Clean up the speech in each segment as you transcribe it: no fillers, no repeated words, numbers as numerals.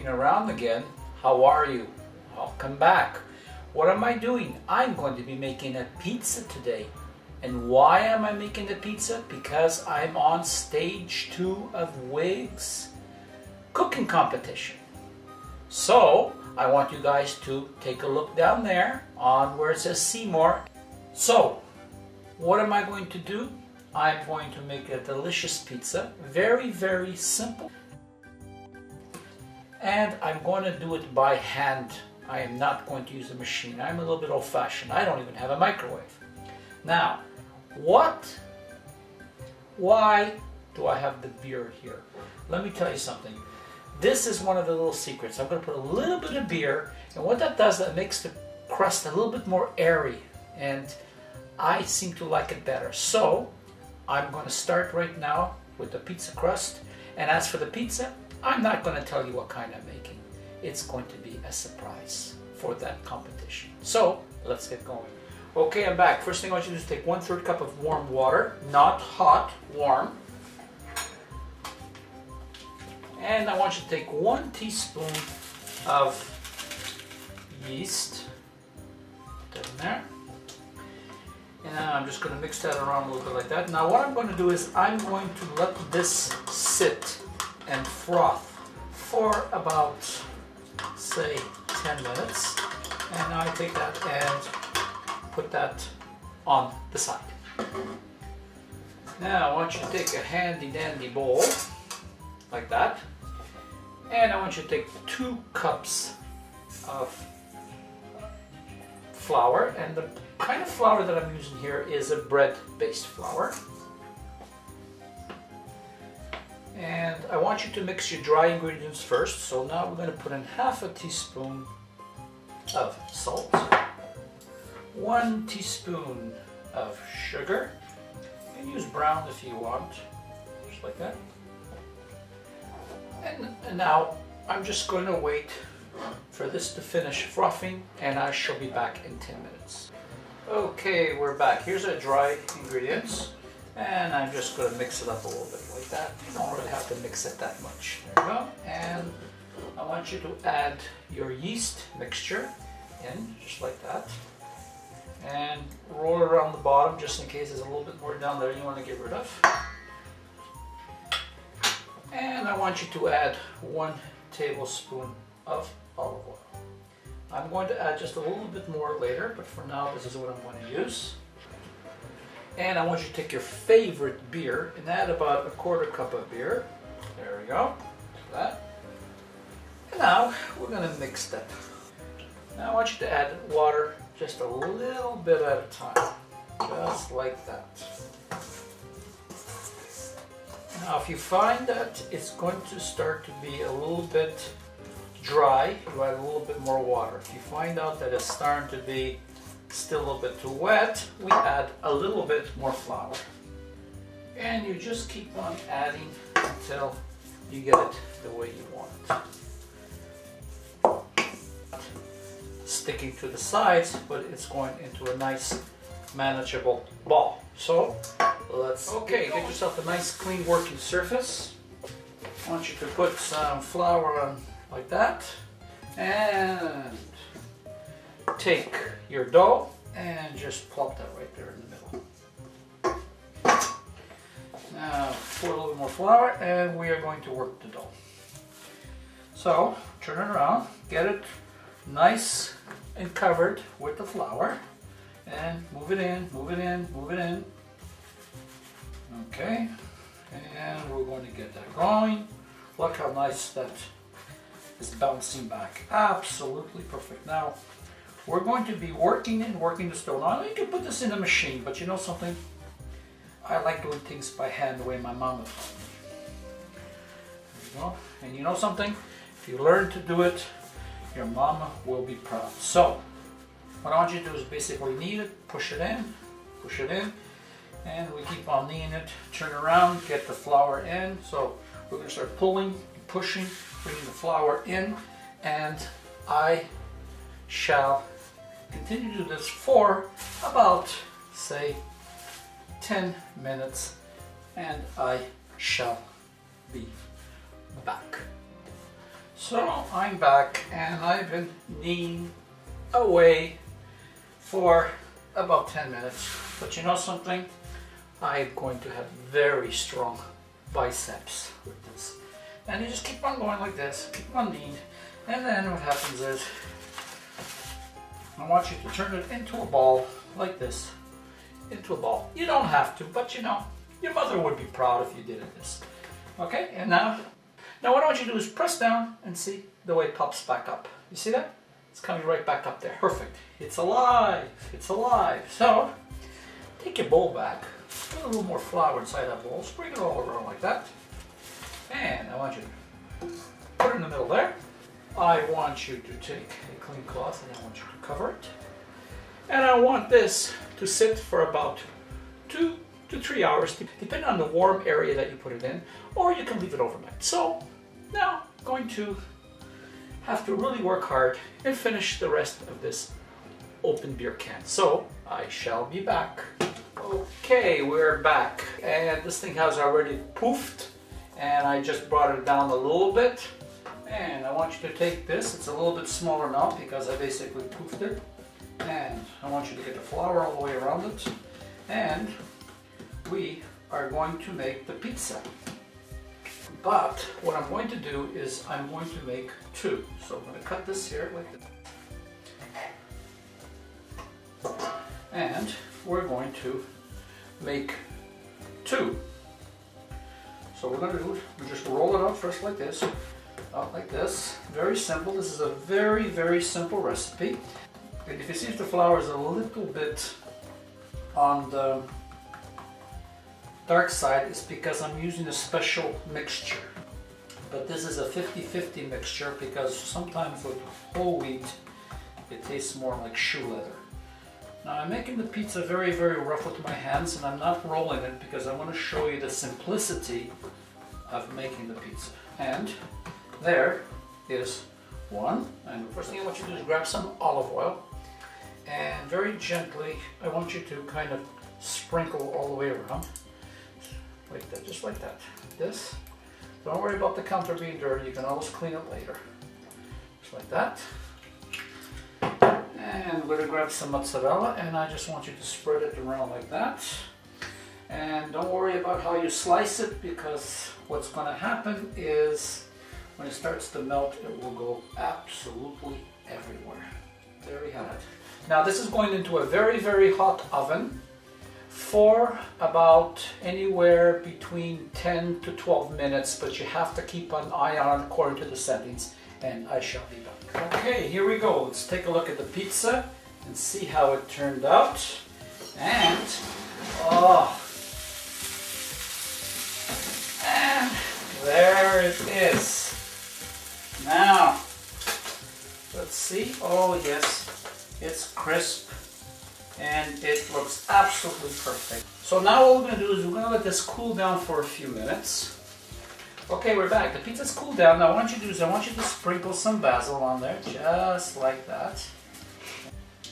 looking around again, how are you? Welcome back. What am I doing? I'm going to be making a pizza today. And why am I making the pizza? Because I'm on stage 2 of Wig's cooking competition. So I want you guys to take a look down there on where it says see more. So what am I going to do? I'm going to make a delicious pizza. Very, very simple. And I'm going to do it by hand. I am not going to use a machine. I'm a little bit old-fashioned. I don't even have a microwave. Now, why do I have the beer here? Let me tell you something. This is one of the little secrets. I'm going to put a little bit of beer, and what that does, that makes the crust a little bit more airy, and I seem to like it better. So, I'm going to start right now with the pizza crust, and as for the pizza, I'm not going to tell you what kind I'm making. It's going to be a surprise for that competition. So, let's get going. Okay, I'm back. First thing I want you to do is take 1/3 cup of warm water, not hot, warm. And I want you to take 1 teaspoon of yeast. Put that in there. And I'm just going to mix that around a little bit like that. Now what I'm going to do is I'm going to let this sit and froth for about, say, 10 minutes. And I take that and put that on the side. Now I want you to take a handy dandy bowl like that, and I want you to take 2 cups of flour, and the kind of flour that I'm using here is a bread-based flour. And I want you to mix your dry ingredients first. So now we're going to put in 1/2 teaspoon of salt, 1 teaspoon of sugar. You can use brown if you want, just like that. And now I'm just going to wait for this to finish frothing, and I shall be back in 10 minutes. Okay, we're back. Here's our dry ingredients, and I'm just going to mix it up a little bit like that. You don't really have to mix it that much. There we go. And I want you to add your yeast mixture in, just like that. And roll it around the bottom just in case there's a little bit more down there you want to get rid of. And I want you to add 1 tablespoon of olive oil. I'm going to add just a little bit more later, but for now this is what I'm going to use. And I want you to take your favorite beer and add about 1/4 cup of beer. There we go. Like that. And now we're going to mix that. Now I want you to add water just a little bit at a time, just like that. Now if you find that it's going to start to be a little bit dry, you add a little bit more water. If you find out that it's starting to be still a little bit too wet, we add a little bit more flour. And you just keep on adding until you get it the way you want it. Sticking to the sides, but it's going into a nice manageable ball. So let's get yourself a nice clean working surface. I want you to put some flour on like that, and take your dough and just plop that right there in the middle. Now pour a little bit more flour, and we are going to work the dough. So turn it around, get it nice and covered with the flour, and move it in, move it in, move it in. Okay, and we're going to get that going. Look how nice that is bouncing back. Absolutely perfect. Now we're going to be working the stone. Now you can put this in a machine, but you know something? I like doing things by hand the way my mama taught me. There you go. And you know something? If you learn to do it, your mama will be proud. So what I want you to do is basically knead it, push it in, and we keep on kneading it, turn around, get the flour in. So we're going to start pulling, pushing, bringing the flour in, and I shall continue to do this for about, say, 10 minutes, and I shall be back. So I'm back and I've been kneading away for about 10 minutes. But you know something? I'm going to have very strong biceps with this. And you just keep on going like this, keep on kneading. And then what happens is, I want you to turn it into a ball like this. Into a ball. You don't have to, but you know, your mother would be proud if you did it this. Okay, and now what I want you to do is press down and see the way it pops back up. You see that? It's coming right back up there. Perfect. It's alive. It's alive. So, take your bowl back. Put a little more flour inside that bowl. Sprinkle it all around like that. And I want you to put it in the middle there. I want you to take a clean cloth and I want you to cover it. And I want this to sit for about 2 to 3 hours, depending on the warm area that you put it in, or you can leave it overnight. So now I'm going to have to really work hard and finish the rest of this open beer can. So I shall be back. Okay, we're back. And this thing has already poofed, and I just brought it down a little bit. And I want you to take this, it's a little bit smaller now because I basically poofed it. And I want you to get the flour all the way around it. And we are going to make the pizza. But what I'm going to do is I'm going to make 2. So I'm going to cut this here like this. And we're going to make 2. So we're going to do, we just roll it out first like this. Out like this. Very simple. This is a very, very simple recipe. And if you see if the flour is a little bit on the dark side, it's because I'm using a special mixture. But this is a 50-50 mixture because sometimes with whole wheat it tastes more like shoe leather. Now I'm making the pizza very, very rough with my hands, and I'm not rolling it because I want to show you the simplicity of making the pizza. And there is one. And the first thing I want you to do is grab some olive oil, and very gently I want you to kind of sprinkle all the way around. Like that, just like that. This. Don't worry about the counter being dirty, you can always clean it later. Just like that. And we're going to grab some mozzarella, and I just want you to spread it around like that. And don't worry about how you slice it, because what's going to happen is when it starts to melt, it will go absolutely everywhere. There we have it. Now this is going into a very, very hot oven for about anywhere between 10 to 12 minutes, but you have to keep an eye on it according to the settings, and I shall be back. Okay, here we go. Let's take a look at the pizza and see how it turned out. And, and there it is. Now, let's see. Oh yes, it's crisp. And it looks absolutely perfect. So now what we're going to do is we're going to let this cool down for a few minutes. Okay, we're back. The pizza's cooled down. Now what I want you to do is I want you to sprinkle some basil on there, just like that.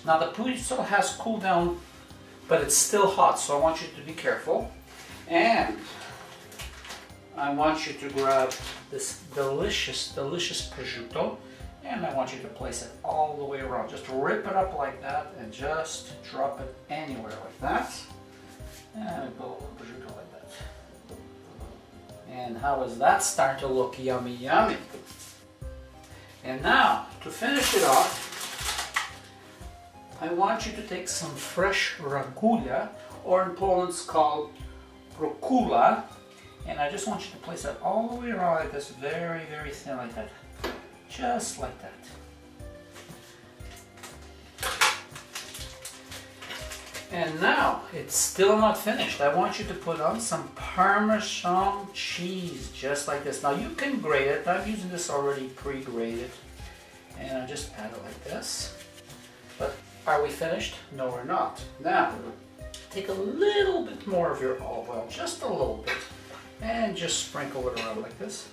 Now the pizza has cooled down, but it's still hot, so I want you to be careful. And I want you to grab this delicious, delicious prosciutto. And I want you to place it all the way around. Just rip it up like that and just drop it anywhere like that. And go prosciutto like that. And how does that start to look yummy, yummy? And now, to finish it off, I want you to take some fresh Arugula, or in Poland it's called Arugula. And I just want you to place that all the way around like this, very, very thin like that. Just like that. And now, it's still not finished. I want you to put on some Parmesan cheese, just like this. Now you can grate it. I'm using this already pre-grated. And I just add it like this. But are we finished? No, we're not. Now, take a little bit more of your olive oil, just a little bit, and just sprinkle it around like this.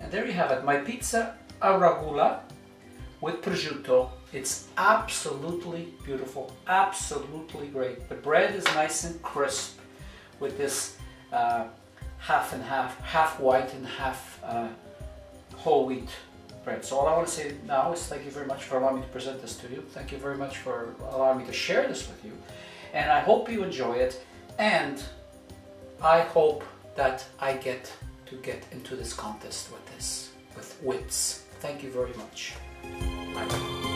And there you have it, my pizza Arugula with prosciutto. It's absolutely beautiful, absolutely great. The bread is nice and crisp with this half and half, half white and half whole wheat bread. So all I want to say now is thank you very much for allowing me to present this to you. Thank you very much for allowing me to share this with you. And I hope you enjoy it, and I hope that I get into this contest with this, with wits. Thank you very much. Bye.